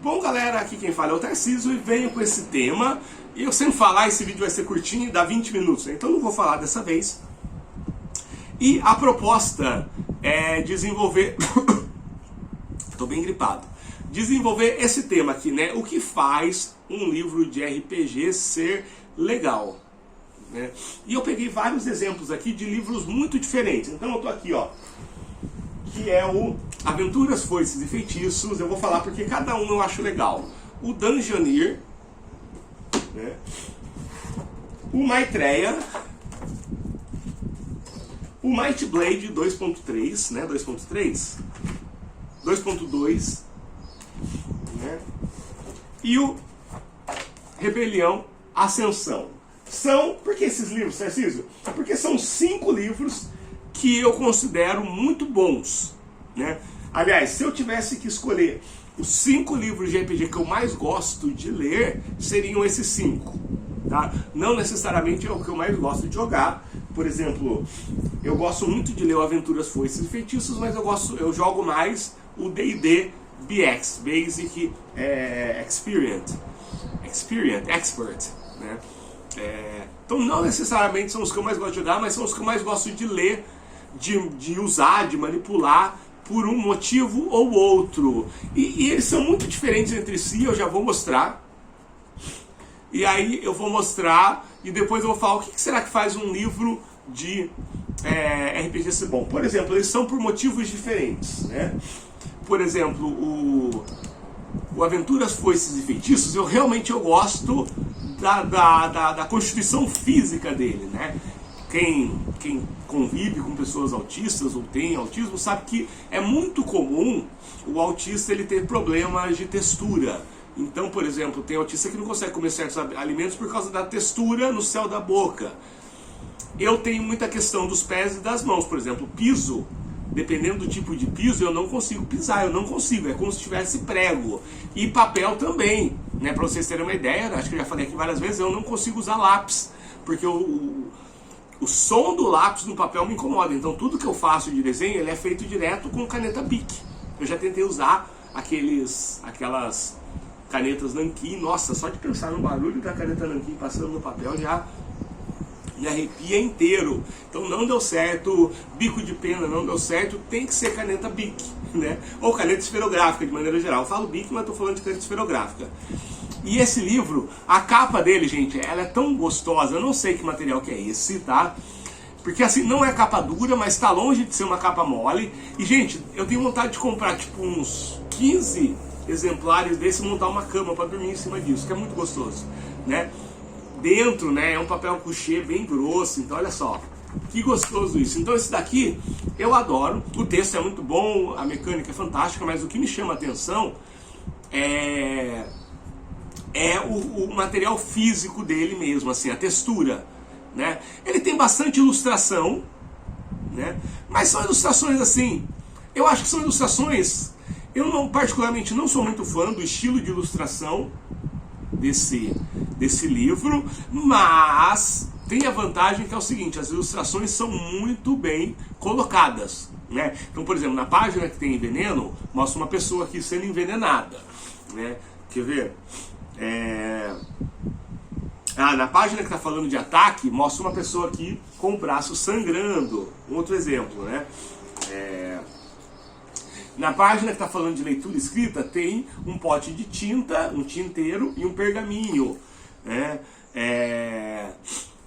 Bom, galera, aqui quem fala é o Tarcísio e venho com esse tema. E eu sempre falar, esse vídeo vai ser curtinho, dá 20 minutos, então não vou falar dessa vez. E a proposta é desenvolver... Tô bem gripado. Desenvolver esse tema aqui, né? O que faz um livro de RPG ser legal, né? E eu peguei vários exemplos aqui de livros muito diferentes. Então eu tô aqui, ó, que é o Aventuras, Foices e Feitiços. Eu vou falar porque cada um eu acho legal. O Dungeoneer, né? O Maitreya, o Might Blade 2.3, né? 2.3, 2.2, né? E o Rebelião Ascensão. Por que esses livros, Tarcísio? Porque são 5 livros que eu considero muito bons, né? Aliás, se eu tivesse que escolher os 5 livros de RPG que eu mais gosto de ler, seriam esses 5, tá? Não necessariamente é o que eu mais gosto de jogar. Por exemplo, eu gosto muito de ler o Aventuras, Foices e Feitiços, mas eu jogo mais o D&D BX, Basic Expert, né? Então não necessariamente são os que eu mais gosto de jogar, mas são os que eu mais gosto de ler, de usar, de manipular por um motivo ou outro. E eles são muito diferentes entre si, eu já vou mostrar. E aí eu vou mostrar e depois eu vou falar o que será que faz um livro de RPG ser bom. Por exemplo, eles são por motivos diferentes, né? Por exemplo, o Aventuras, Foices e Feitiços, eu realmente gosto da constituição física dele, né? Quem convive com pessoas autistas ou tem autismo sabe que é muito comum o autista ele ter problemas de textura. Então, por exemplo, tem autista que não consegue comer certos alimentos por causa da textura no céu da boca. Eu tenho muita questão dos pés e das mãos. Por exemplo, piso, dependendo do tipo de piso, eu não consigo pisar, eu não consigo, é como se tivesse prego. E papel também, né? Para vocês terem uma ideia, acho que eu já falei aqui várias vezes, eu não consigo usar lápis, porque o som do lápis no papel me incomoda. Então tudo que eu faço de desenho, ele é feito direto com caneta Bic. Eu já tentei usar aquelas canetas nanquim, nossa, só de pensar no barulho da caneta nanquim passando no papel já me arrepia inteiro. Então não deu certo, bico de pena não deu certo, tem que ser caneta Bic, né? Ou caneta esferográfica de maneira geral. Eu falo Bic, mas estou falando de caneta esferográfica. E esse livro, a capa dele, gente, ela é tão gostosa, eu não sei que material que é esse, tá? Porque assim, não é capa dura, mas está longe de ser uma capa mole. E gente, eu tenho vontade de comprar tipo uns 15 exemplares desse e montar uma cama para dormir em cima disso, que é muito gostoso, né? Dentro, né, é um papel couché bem grosso, então olha só, que gostoso isso. Então esse daqui eu adoro, o texto é muito bom, a mecânica é fantástica, mas o que me chama a atenção é o material físico dele mesmo, assim, a textura, né? Ele tem bastante ilustração, né? Mas são ilustrações assim, eu acho que são ilustrações, eu particularmente não sou muito fã do estilo de ilustração desse livro, mas tem a vantagem que é o seguinte, as ilustrações são muito bem colocadas, né? Então, por exemplo, na página que tem veneno, mostra uma pessoa aqui sendo envenenada, né? Quer ver? Na página que está falando de ataque, mostra uma pessoa aqui com o braço sangrando. Um outro exemplo, né? Na página que está falando de leitura escrita, tem um pote de tinta, um tinteiro e um pergaminho, né?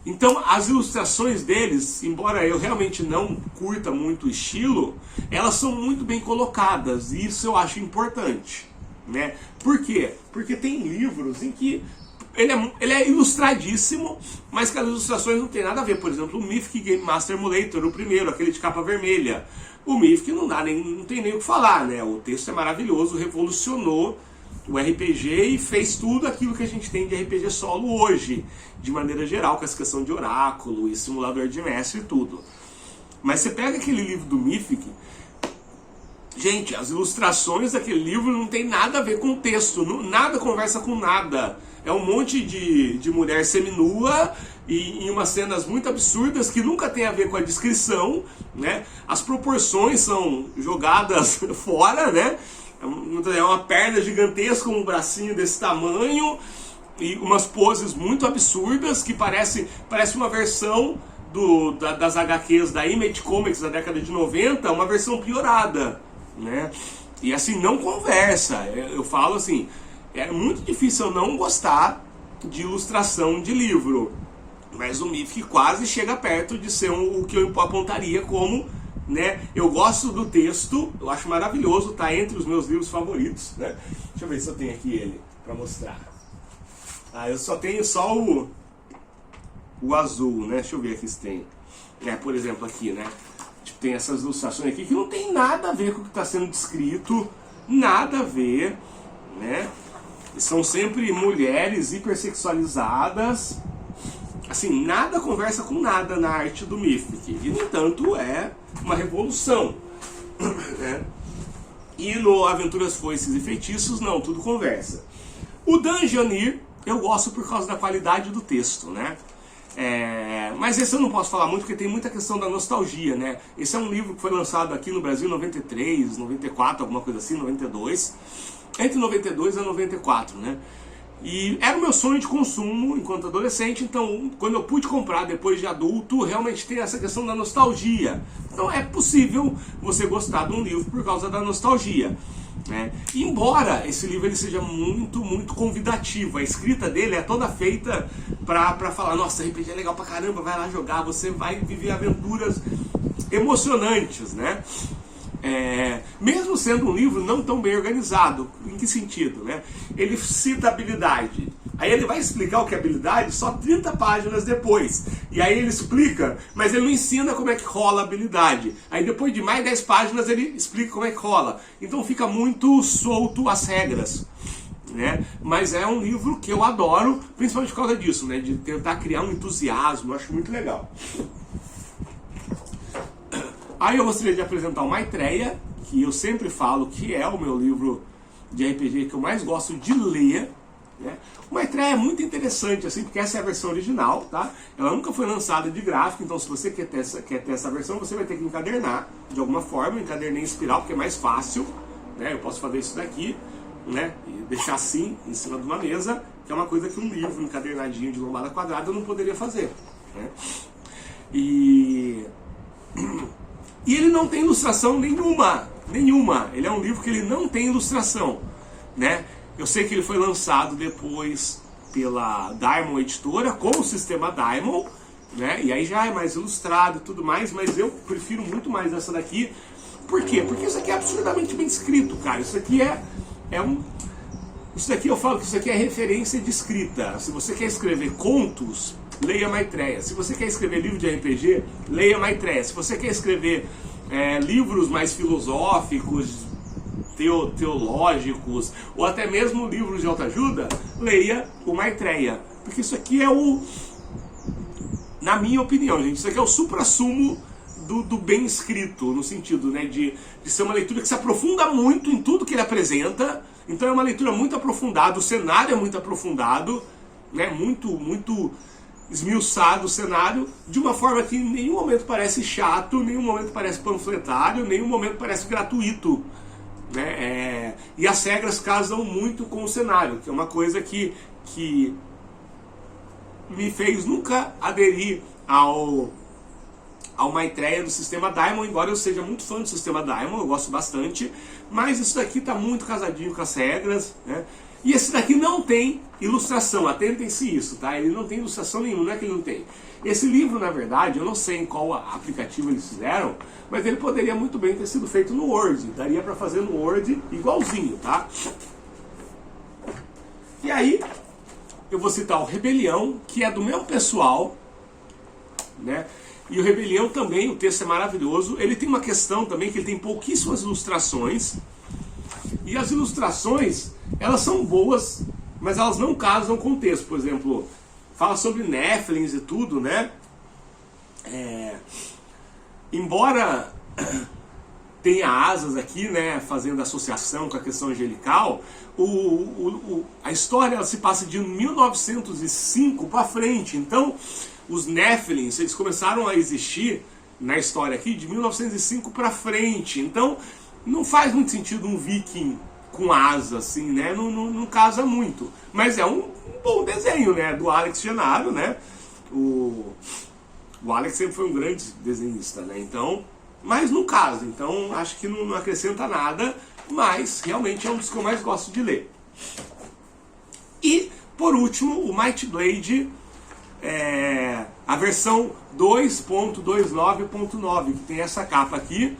Então, as ilustrações deles, embora eu realmente não curta muito o estilo, elas são muito bem colocadas, e isso eu acho importante, né? Por quê? Porque tem livros em que ele é ilustradíssimo, mas que as ilustrações não tem nada a ver. Por exemplo, o Mythic Game Master Emulator, o primeiro, aquele de capa vermelha. O Mythic não tem nem o que falar, né? O texto é maravilhoso, revolucionou o RPG e fez tudo aquilo que a gente tem de RPG solo hoje, de maneira geral, com essa questão de oráculo e simulador de mestre e tudo. Mas você pega aquele livro do Mythic, gente, as ilustrações daquele livro não tem nada a ver com o texto, nada conversa com nada. É um monte de mulher seminua e em umas cenas muito absurdas que nunca tem a ver com a descrição, né? As proporções são jogadas fora, né? É uma perna gigantesca, um bracinho desse tamanho, e umas poses muito absurdas, que parece uma versão das HQs da Image Comics da década de 90, uma versão piorada, né? E assim, não conversa. Eu falo assim, é muito difícil eu não gostar de ilustração de livro, mas o Mythic quase chega perto de ser o que eu apontaria como, né? Eu gosto do texto, eu acho maravilhoso, tá entre os meus livros favoritos, né? Deixa eu ver se eu tenho aqui ele para mostrar. Eu só tenho o azul, né? Deixa eu ver aqui se tem. Por exemplo, aqui, né? Tem essas ilustrações aqui que não tem nada a ver com o que está sendo descrito, nada a ver, né? E são sempre mulheres hipersexualizadas, assim, nada conversa com nada na arte do Mythic, e no entanto é uma revolução, né? E no Aventuras, Foices e Feitiços, não, tudo conversa. O Dungeoneer eu gosto por causa da qualidade do texto, né? Mas esse eu não posso falar muito porque tem muita questão da nostalgia, né? Esse é um livro que foi lançado aqui no Brasil em 93, 94, alguma coisa assim, 92. Entre 92 e 94, né? E era o meu sonho de consumo enquanto adolescente, então quando eu pude comprar depois de adulto, realmente tem essa questão da nostalgia. Então é possível você gostar de um livro por causa da nostalgia, né? Embora esse livro ele seja muito, muito convidativo, a escrita dele é toda feita pra falar, nossa, RPG é legal pra caramba, vai lá jogar, você vai viver aventuras emocionantes, né? Mesmo sendo um livro não tão bem organizado, em que sentido, né? Ele cita habilidade, aí ele vai explicar o que é habilidade só 30 páginas depois, e aí ele explica, mas ele não ensina como é que rola a habilidade, aí depois de mais 10 páginas ele explica como é que rola, então fica muito solto as regras, né? Mas é um livro que eu adoro, principalmente por causa disso, né? De tentar criar um entusiasmo, eu acho muito legal. Aí eu gostaria de apresentar o Maitreya, que eu sempre falo que é o meu livro de RPG que eu mais gosto de ler, né? O Maitreya é muito interessante, assim, porque essa é a versão original, tá? Ela nunca foi lançada de gráfico, então se você quer ter essa versão, você vai ter que encadernar de alguma forma. Eu encadernei em espiral porque é mais fácil, né? Eu posso fazer isso daqui, né? E deixar assim, em cima de uma mesa, que é uma coisa que um livro encadernadinho de lombada quadrada eu não poderia fazer, né? E ele não tem ilustração nenhuma. Ele é um livro que ele não tem ilustração, né? Eu sei que ele foi lançado depois pela Diamond Editora, com o sistema Diamond, né? E aí já é mais ilustrado e tudo mais, mas eu prefiro muito mais essa daqui. Por quê? Porque isso aqui é absurdamente bem escrito, cara. Isso aqui isso daqui eu falo que isso aqui é referência de escrita. Se você quer escrever contos, leia Maitreya. Se você quer escrever livro de RPG, leia Maitreya. Se você quer escrever livros mais filosóficos, teológicos, ou até mesmo livros de autoajuda, leia o Maitreya. Porque isso aqui é na minha opinião, gente, isso aqui é o suprassumo do bem escrito, no sentido, né, de ser uma leitura que se aprofunda muito em tudo que ele apresenta. Então é uma leitura muito aprofundada, o cenário é muito aprofundado, né, muito esmiuçado o cenário, de uma forma que em nenhum momento parece chato, nenhum momento parece panfletário, nenhum momento parece gratuito, né? E as regras casam muito com o cenário, que é uma coisa que me fez nunca aderir ao Maitreya do sistema Diamond, embora eu seja muito fã do sistema Diamond, eu gosto bastante, mas isso daqui está muito casadinho com as regras, né? E esse daqui não tem ilustração, atentem-se isso, tá? Ele não tem ilustração nenhuma, não é que ele não tem. Esse livro, na verdade, eu não sei em qual aplicativo eles fizeram, mas ele poderia muito bem ter sido feito no Word, daria para fazer no Word igualzinho, tá? E aí, eu vou citar o Rebelião, que é do mesmo pessoal, né? E o Rebelião também, o texto é maravilhoso. Ele tem uma questão também que ele tem pouquíssimas ilustrações. E as ilustrações, elas são boas, mas elas não casam com o texto. Por exemplo, fala sobre Nephilims e tudo, né? Embora tenha asas aqui, né, fazendo associação com a questão angelical, a história ela se passa de 1905 para frente. Então, os Nephilims, eles começaram a existir na história aqui de 1905 para frente. Então, não faz muito sentido um viking com asa, assim, né? Não casa muito. Mas é um bom desenho, né? Do Alex Gennaro, né? O Alex sempre foi um grande desenhista, né? Então, mas não casa. Então, acho que não acrescenta nada, mas realmente é um dos que eu mais gosto de ler. E, por último, o Might Blade, a versão 2.29.9, que tem essa capa aqui.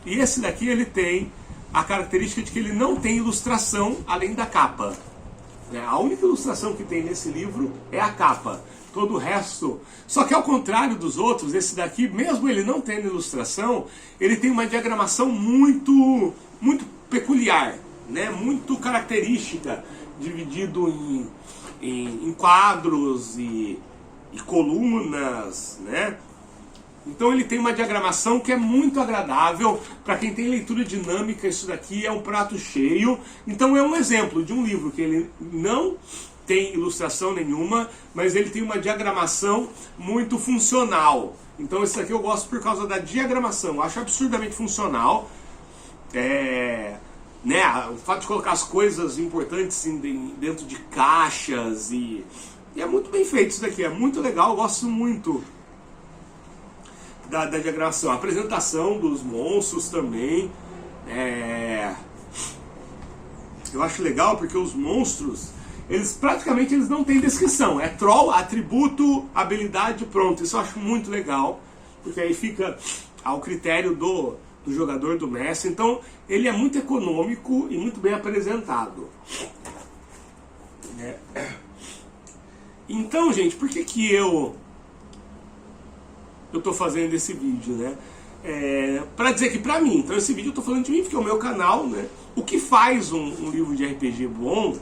E esse daqui ele tem a característica de que ele não tem ilustração além da capa. A única ilustração que tem nesse livro é a capa. Todo o resto... Só que ao contrário dos outros, esse daqui, mesmo ele não tendo ilustração, ele tem uma diagramação muito peculiar, né? Muito característica, dividido em quadros e colunas, né? Então ele tem uma diagramação que é muito agradável. Para quem tem leitura dinâmica, isso daqui é um prato cheio. Então é um exemplo de um livro que ele não tem ilustração nenhuma, mas ele tem uma diagramação muito funcional. Então esse daqui eu gosto por causa da diagramação. Eu acho absurdamente funcional. Né, o fato de colocar as coisas importantes dentro de caixas e é muito bem feito isso daqui. É muito legal, eu gosto muito da diagramação. A apresentação dos monstros também. Eu acho legal porque os monstros, eles praticamente não têm descrição. É troll, atributo, habilidade, pronto. Isso eu acho muito legal, porque aí fica ao critério do jogador, do mestre. Então ele é muito econômico e muito bem apresentado. Então, gente, por que eu tô fazendo esse vídeo, né? Pra dizer que pra mim, então esse vídeo eu tô falando de mim, porque é o meu canal, né? O que faz um livro de RPG bom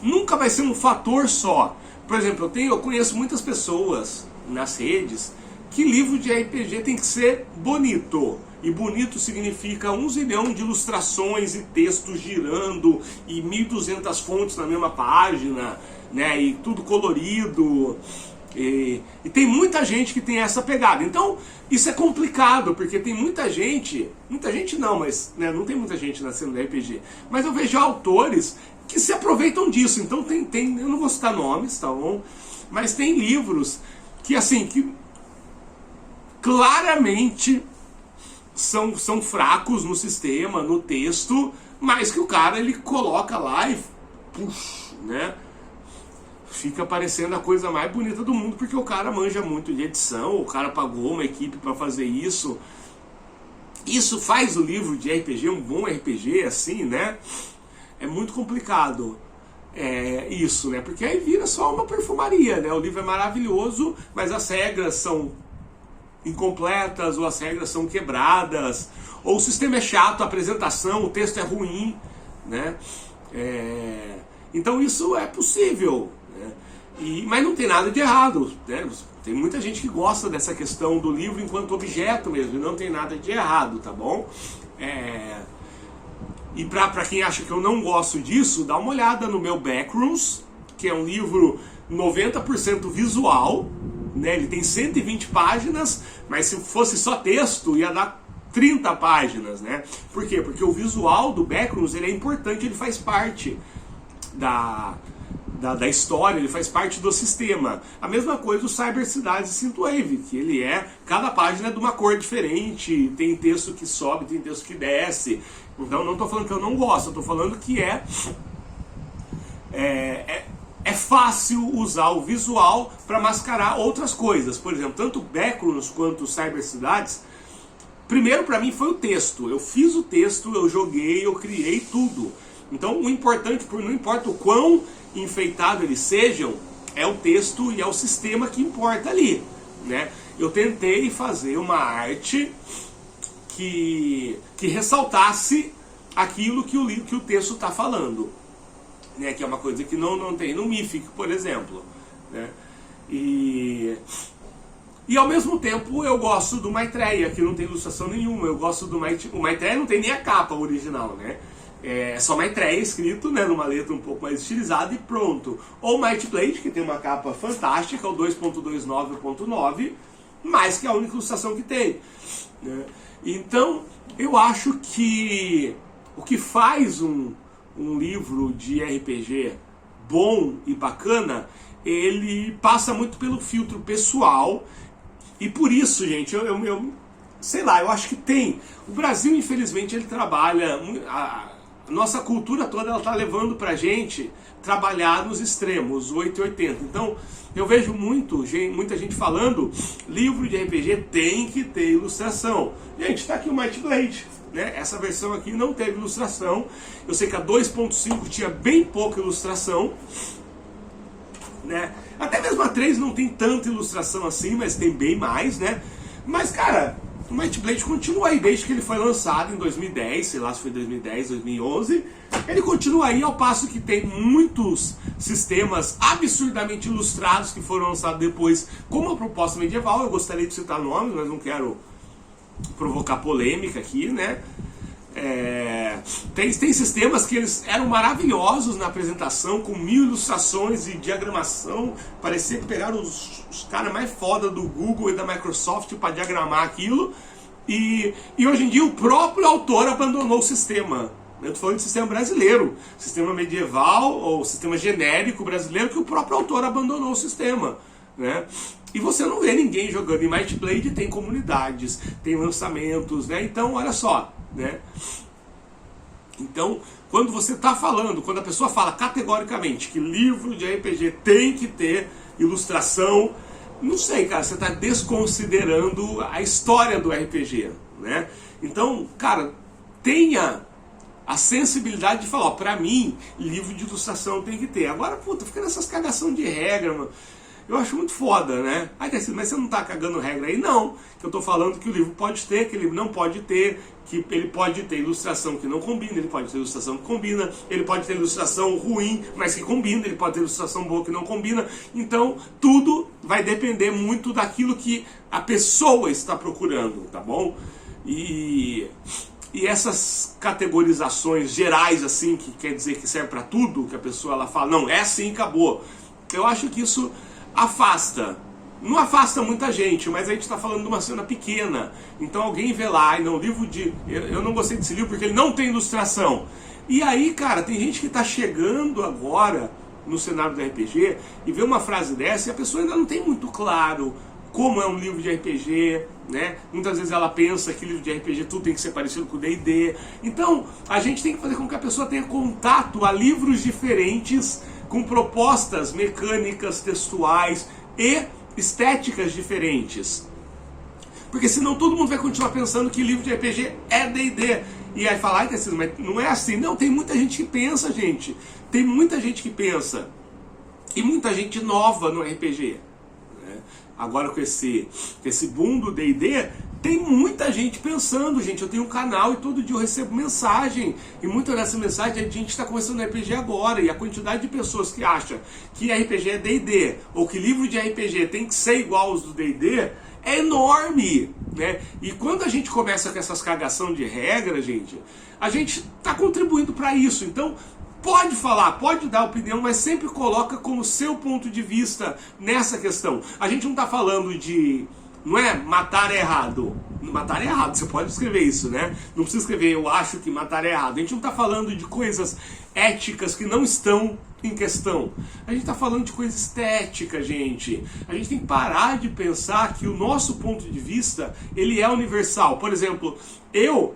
nunca vai ser um fator só. Por exemplo, eu conheço muitas pessoas nas redes que livro de RPG tem que ser bonito. E bonito significa 1 zilhão de ilustrações e textos girando e 1.200 fontes na mesma página, né? E tudo colorido. E tem muita gente que tem essa pegada. Então isso é complicado, porque tem muita gente não, mas né, não tem muita gente nascendo no RPG, mas eu vejo autores que se aproveitam disso. Então tem eu não vou citar nomes, tá bom? Mas tem livros que assim, que claramente são fracos no sistema, no texto, mas que o cara ele coloca lá e puxa, né? Fica parecendo a coisa mais bonita do mundo, porque o cara manja muito de edição, o cara pagou uma equipe para fazer isso. Isso faz o livro de RPG um bom RPG, assim, né? É muito complicado isso, né? Porque aí vira só uma perfumaria, né? O livro é maravilhoso, mas as regras são incompletas, ou as regras são quebradas, ou o sistema é chato, a apresentação, o texto é ruim, né? Então isso é possível, né? Mas não tem nada de errado, né? Tem muita gente que gosta dessa questão do livro enquanto objeto mesmo, e não tem nada de errado, tá bom? E pra quem acha que eu não gosto disso, dá uma olhada no meu Backrooms, que é um livro 90% visual, né? Ele tem 120 páginas, mas se fosse só texto ia dar 30 páginas, né? Por quê? Porque o visual do Backrooms ele é importante, ele faz parte da história, ele faz parte do sistema. A mesma coisa do Cyber Cidades e Synthwave, que ele cada página é de uma cor diferente, tem texto que sobe, tem texto que desce. Então não estou falando que eu não gosto, estou falando que é fácil usar o visual para mascarar outras coisas. Por exemplo, tanto Backrooms quanto Cyber Cidades, primeiro para mim foi o texto. Eu fiz o texto, eu joguei, eu criei tudo. Então o importante, não importa o quão enfeitado eles sejam, é o texto e é o sistema que importa ali, né? Eu tentei fazer uma arte que ressaltasse aquilo que o texto está falando, né? Que é uma coisa que não tem no Mythic, por exemplo, né? E ao mesmo tempo eu gosto do Maitreya, que não tem ilustração nenhuma. Eu gosto do o Maitreya não tem nem a capa original, né? É só Maitreya escrito, né, numa letra um pouco mais estilizada e pronto. Ou Might Blade, que tem uma capa fantástica, o 2.29.9, mas que é a única ilustração que tem, né? Então, eu acho que o que faz um um livro de RPG bom e bacana, ele passa muito pelo filtro pessoal. E por isso, gente, eu sei lá, eu acho que tem. O Brasil, infelizmente, ele trabalha. A nossa cultura toda, ela tá levando pra gente trabalhar nos extremos, 880. Então, eu vejo muita gente falando, livro de RPG tem que ter ilustração. Gente, tá aqui o Might Blade, né? Essa versão aqui não teve ilustração. Eu sei que a 2.5 tinha bem pouca ilustração, né? Até mesmo a 3 não tem tanta ilustração assim, mas tem bem mais, né? Mas, cara, o Might Blade continua aí desde que ele foi lançado em 2010, sei lá se foi 2010, 2011. Ele continua aí, ao passo que tem muitos sistemas absurdamente ilustrados que foram lançados depois com uma proposta medieval. Eu gostaria de citar nomes, mas não quero provocar polêmica aqui, né? Tem sistemas que eles eram maravilhosos na apresentação, com 1000 ilustrações e diagramação. Parecia que pegaram os caras mais foda do Google e da Microsoft para diagramar aquilo. E hoje em dia o próprio autor abandonou o sistema. Eu estou falando de sistema brasileiro, sistema medieval ou sistema genérico brasileiro, que o próprio autor abandonou o sistema, né? E você não vê ninguém jogando em Might Blade, tem comunidades, tem lançamentos, né? Então, olha só, né? Então, quando você está falando, quando a pessoa fala categoricamente que livro de RPG tem que ter ilustração, não sei, cara, você está desconsiderando a história do RPG, né? Então, cara, tenha a sensibilidade de falar, ó, pra mim, livro de ilustração tem que ter. Agora, puta, fica nessas cagação de regra, mano. Eu acho muito foda, né? Aí, mas você não tá cagando regra aí? Não. Que eu tô falando que o livro pode ter, que o livro não pode ter, que ele pode ter ilustração que não combina, ele pode ter ilustração que combina, ele pode ter ilustração ruim, mas que combina, ele pode ter ilustração boa que não combina. Então, tudo vai depender muito daquilo que a pessoa está procurando, tá bom? E essas categorizações gerais, assim, que quer dizer que serve para tudo, que a pessoa ela fala, não, é assim, acabou. Eu acho que isso afasta. Não afasta muita gente, mas a gente está falando de uma cena pequena. Então alguém vê lá, e não, livro de... Eu não gostei desse livro porque ele não tem ilustração. E aí, cara, tem gente que está chegando agora no cenário do RPG e vê uma frase dessa e a pessoa ainda não tem muito claro como é um livro de RPG, né? Muitas vezes ela pensa que livro de RPG tudo tem que ser parecido com o D&D. Então, a gente tem que fazer com que a pessoa tenha contato a livros diferentes, com propostas mecânicas, textuais e estéticas diferentes. Porque senão todo mundo vai continuar pensando que livro de RPG é D&D. E aí falar, mas não é assim. Não, tem muita gente que pensa, gente. Tem muita gente que pensa. E muita gente nova no RPG. Agora com esse boom do D&D, tem muita gente pensando, gente. Eu tenho um canal e todo dia eu recebo mensagem. E muita dessa mensagem é de gente que está começando RPG agora. E a quantidade de pessoas que acham que RPG é D&D, ou que livro de RPG tem que ser igual aos do D&D, é enorme, né? E quando a gente começa com essas cagação de regra, gente, a gente está contribuindo para isso. Então, pode falar, pode dar opinião, mas sempre coloca como seu ponto de vista nessa questão. A gente não está falando de, não é matar é errado. Matar é errado, você pode escrever isso, né? Não precisa escrever eu acho que matar é errado. A gente não está falando de coisas éticas que não estão em questão. A gente está falando de coisa estética, gente. A gente tem que parar de pensar que o nosso ponto de vista, ele é universal. Por exemplo, eu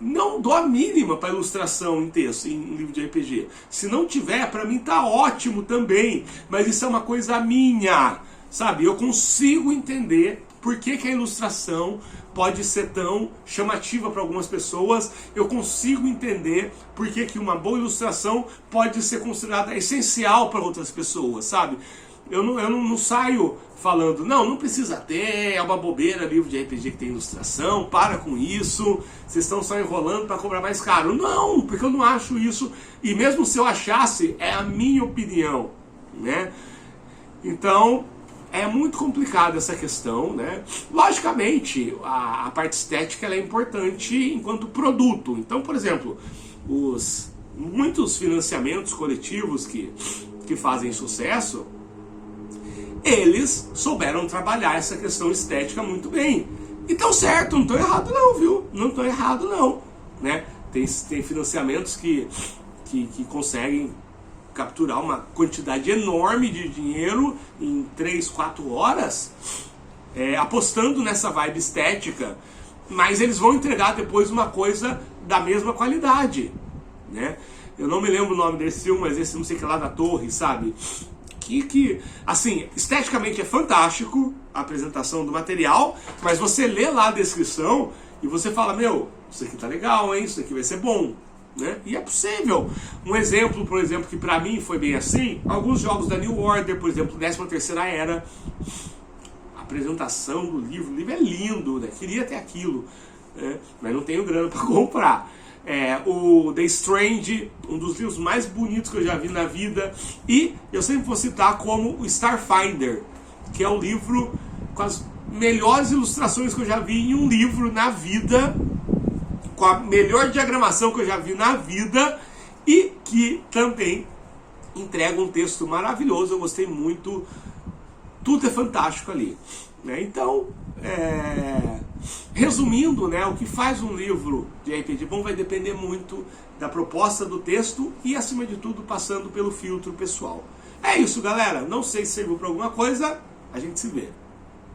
não dou a mínima para ilustração em texto, em livro de RPG. Se não tiver, para mim tá ótimo também. Mas isso é uma coisa minha, sabe? Eu consigo entender por que a ilustração pode ser tão chamativa para algumas pessoas. Eu consigo entender por que uma boa ilustração pode ser considerada essencial para outras pessoas, sabe? Eu não saio falando, não precisa ter, é uma bobeira livro de RPG que tem ilustração, para com isso, vocês estão só enrolando para cobrar mais caro. Não, porque eu não acho isso, e mesmo se eu achasse, é a minha opinião, né? Então, é muito complicada essa questão, né? Logicamente, a parte estética ela é importante enquanto produto. Então, por exemplo, muitos financiamentos coletivos que fazem sucesso, eles souberam trabalhar essa questão estética muito bem. E estão certo, não estou errado não, viu? Não estou errado não, né? Tem financiamentos que que conseguem capturar uma quantidade enorme de dinheiro em 3, 4 horas, apostando nessa vibe estética, mas eles vão entregar depois uma coisa da mesma qualidade, né? Eu não me lembro o nome desse filme, mas esse não sei o que lá da torre, sabe? Que assim, esteticamente é fantástico a apresentação do material, mas você lê lá a descrição e você fala, meu, isso aqui tá legal, hein? Isso aqui vai ser bom, né? E é possível. Um exemplo, por exemplo, que pra mim foi bem assim, alguns jogos da New Order, por exemplo, 13ª Era, a apresentação do livro, o livro é lindo, né? Queria ter aquilo, né? Mas não tenho grana pra comprar. O The Strange, um dos livros mais bonitos que eu já vi na vida, e eu sempre vou citar como o Starfinder, que é um livro com as melhores ilustrações que eu já vi em um livro na vida, com a melhor diagramação que eu já vi na vida, e que também entrega um texto maravilhoso. Eu gostei muito, tudo é fantástico ali, né? Então, resumindo, né, o que faz um livro de RPG bom vai depender muito da proposta do texto e, acima de tudo, passando pelo filtro pessoal. É isso, galera. Não sei se serviu para alguma coisa. A gente se vê.